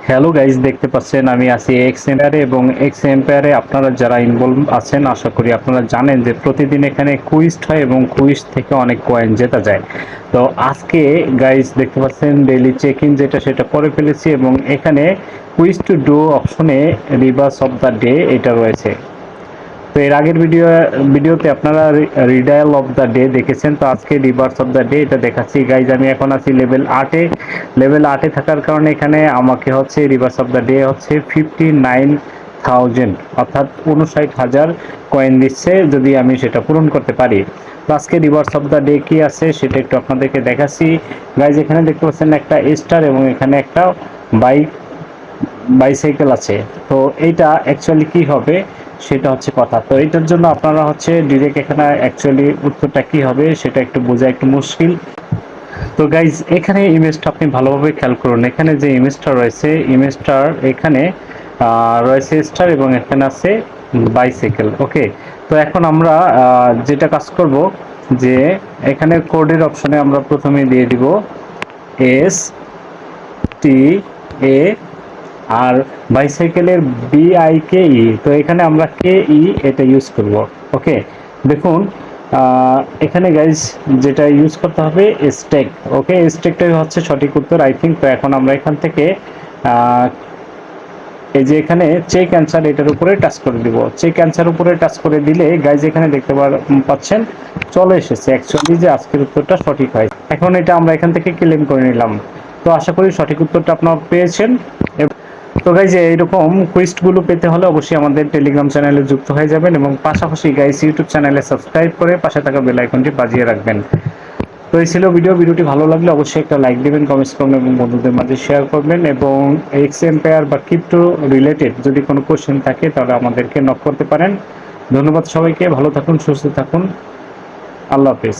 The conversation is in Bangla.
হ্যালো গাইজ, দেখতে পাচ্ছেন আমি আছি এক্স এম্পায়ারে এবং এক্স এম্পায়ারে আপনারা যারা ইনভলভ আছেন আশা করি আপনারা জানেন যে প্রতিদিন এখানে কুইজ হয় এবং কুইজ থেকে অনেক কয়েন জেতা যায়। তো আজকে গাইজ দেখতে পাচ্ছেন ডেইলি চেক ইন যেটা সেটা করে ফেলেছি এবং এখানে কুইজ টু ডু অপশনে রিভার্স অফ দ্য ডে এটা রয়েছে। তো এর আগের ভিডিওতে আপনারা রিডায়াল অফ দ্য ডে দেখেছেন, তো আজকে রিভার্স অফ দ্য ডে এটা দেখাচ্ছি গাইজ। আমি এখন আছি লেভেল 8-এ থাকার কারণে এখানে আমাকে হচ্ছে রিভার্স অফ দ্য ডে হচ্ছে 59,000 অর্থাৎ 59,000 কয়েন দিচ্ছে যদি আমি সেটা পূরণ করতে পারি। তো আজকে রিভার্স অফ দ্য ডে কি আছে সেটা একটু আপনাদেরকে দেখাচ্ছি গাইজ। এখানে দেখতে পাচ্ছেন একটা স্টার এবং এখানে একটা বাইসাইকেল আছে। তো এইটা অ্যাকচুয়ালি কি হবে সেটা হচ্ছে কথা। তো এটার জন্য আপনারা হচ্ছে ডিরেক্ট এখানে অ্যাকচুয়ালি উত্তরটা কি হবে সেটা একটু বোঝা একটু মুশকিল। তো গাইজ এখানে ইমেজটা আপনি ভালোভাবে খেয়াল করুন। এখানে যে ইমেজটা রয়েছে, ইমেজটার এখানে রয়েছে স্টার এবং এখানে আছে বাইসাইকেল। ওকে, তো এখন আমরা যেটা কাজ করব যে এখানে কোডের অপশনে আমরা প্রথমে দিয়ে দিব STA আর বাইসাইকেলের BIKE। তো এখানে আমরা KE এটা ইউজ করব। ওকে, দেখুন এখানে গাইজ যেটা ইউজ করতে হবে স্টেক। ওকে, স্টেকটাই হচ্ছে সঠিক উত্তর আই থিঙ্ক। তো এখন আমরা এখান থেকে এই যে এখানে চেক অ্যান্সার এটার উপরে টাচ করে দিব। চেক অ্যান্সার উপরে টাচ করে দিলে গাইজ এখানে দেখতে পাচ্ছেন চলে এসেছে অ্যাকচুয়ালি যে আজকের উত্তরটা সঠিক হয়। এখন এটা আমরা এখান থেকে ক্লেম করে নিলাম। তো আশা করি সঠিক উত্তরটা আপনারা পেয়েছেন। তো গাইজ এইরকম কুইজগুলো পেতে হলে অবশ্যই আমাদের টেলিগ্রাম চ্যানেলে যুক্ত হয়ে যাবেন এবং পাশাপাশি গাইজ ইউটিউব চ্যানেলে সাবস্ক্রাইব করে পাশে থাকা বেল আইকনটি বাজিয়ে রাখবেন। তো এই ছিল ভিডিওটি ভালো লাগলে অবশ্যই একটা লাইক দেবেন, কমেন্টস করবেন এবং বন্ধুদের মাঝে শেয়ার করবেন। এবং এক্স এম্পায়ার বা ক্রিপ্টো রিলেটেড যদি কোনো কোশ্চেন থাকে তাহলে আমাদেরকে নক করতে পারেন। ধন্যবাদ সবাইকে, ভালো থাকুন, সুস্থ থাকুন, আল্লাহ হাফেজ।